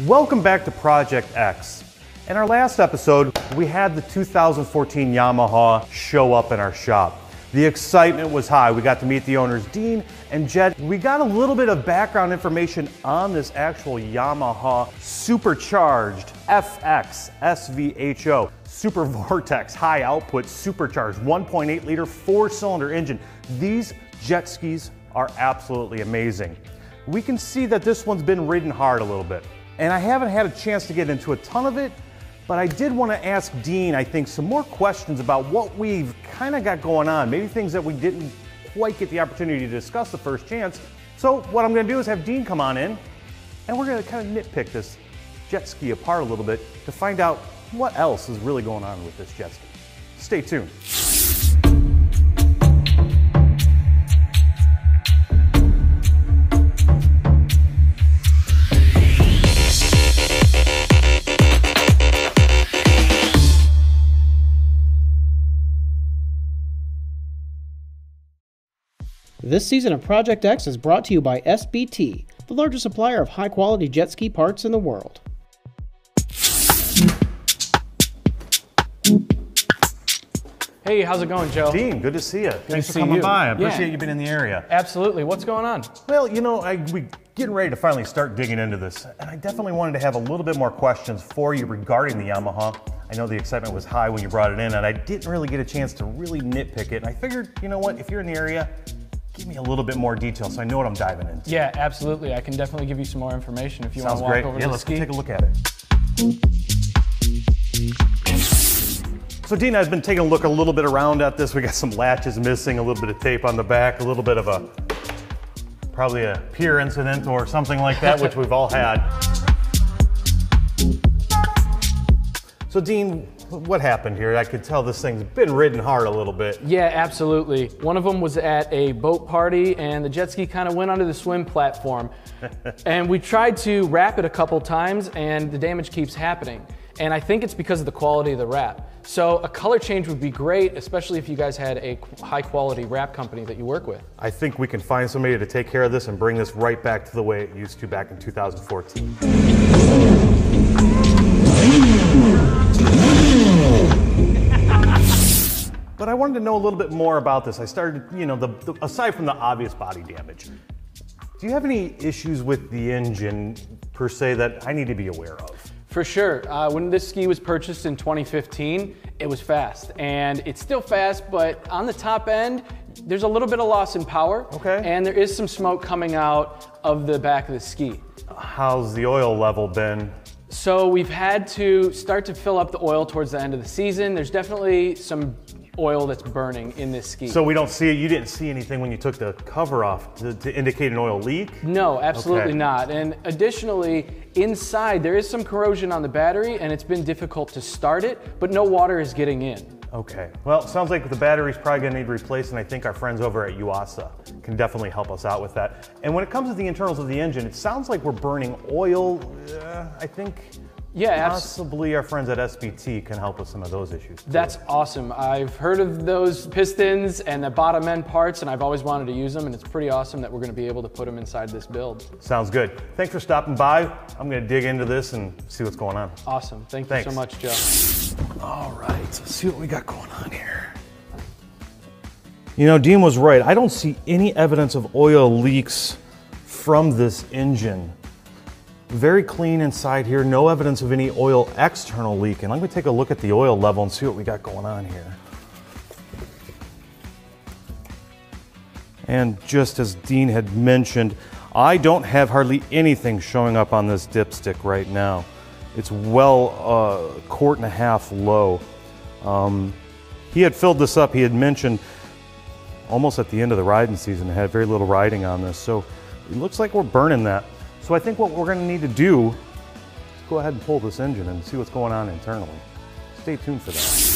Welcome back to Project X. In our last episode, we had the 2014 Yamaha show up in our shop. The excitement was high. We got to meet the owners, Dean and Jed. We got a little bit of background information on this actual Yamaha supercharged FX SVHO Super Vortex high output supercharged 1.8 liter 4-cylinder engine. These jet skis are absolutely amazing. We can see that this one's been ridden hard a little bit. And I haven't had a chance to get into a ton of it, but I did want to ask Dean, I think, some more questions about what we've kind of got going on. Maybe things that we didn't quite get the opportunity to discuss the first chance. So what I'm going to do is have Dean come on in, and we're going to kind of nitpick this jet ski apart a little bit to find out what else is really going on with this jet ski. Stay tuned. This season of Project X is brought to you by SBT, the largest supplier of high-quality jet ski parts in the world. Hey, how's it going, Joe? Dean, good to see you. Thanks for see coming you. by. I appreciate you being in the area. Absolutely. What's going on? Well, you know, we're getting ready to finally start digging into this, and I definitely wanted to have a little bit more questions for you regarding the Yamaha. I know the excitement was high when you brought it in, and I didn't really get a chance to really nitpick it, and I figured, you know what, if you're in the area, give me a little bit more detail so I know what I'm diving into. Yeah, absolutely. I can definitely give you some more information if you want to walk over to the ski. Yeah, let's go take a look at it. So Dean, I've been taking a look a little bit around at this. We got some latches missing, a little bit of tape on the back, a little bit of probably a pier incident or something like that, which we've all had. So Dean, what happened here? I could tell this thing's been ridden hard a little bit. Yeah, absolutely. One of them was at a boat party and the jet ski kind of went under the swim platform. And we tried to wrap it a couple times and the damage keeps happening. And I think it's because of the quality of the wrap. So a color change would be great, especially if you guys had a high quality wrap company that you work with. I think we can find somebody to take care of this and bring this right back to the way it used to back in 2014. But I wanted to know a little bit more about this. I started, you know, aside from the obvious body damage, do you have any issues with the engine per se that I need to be aware of? For sure. When this ski was purchased in 2015, it was fast, and it's still fast, but on the top end, there's a little bit of loss in power, okay, and there is some smoke coming out of the back of the ski. How's the oil level been? So we've had to start to fill up the oil towards the end of the season. There's definitely some oil that's burning in this ski. So we don't see it, you didn't see anything when you took the cover off to indicate an oil leak? No, absolutely okay. not. And additionally, inside there is some corrosion on the battery and it's been difficult to start it, but no water is getting in. Okay, well, it sounds like the battery's probably gonna need replaced, and I think our friends over at UASA can definitely help us out with that. And when it comes to the internals of the engine, it sounds like we're burning oil. I think possibly our friends at SBT can help with some of those issues too. That's awesome. I've heard of those pistons and the bottom end parts, and I've always wanted to use them, and it's pretty awesome that we're gonna be able to put them inside this build. Sounds good. Thanks for stopping by. I'm gonna dig into this and see what's going on. Awesome, thank you so much, Joe. All right, let's see what we got going on here. You know, Dean was right. I don't see any evidence of oil leaks from this engine. Very clean inside here, no evidence of any oil external leak. And let me take a look at the oil level and see what we got going on here. And just as Dean had mentioned, I don't have hardly anything showing up on this dipstick right now. It's well a quart and a half low. He had filled this up, he had mentioned almost at the end of the riding season, it had very little riding on this. So it looks like we're burning that. So I think what we're gonna need to do is go ahead and pull this engine and see what's going on internally. Stay tuned for that.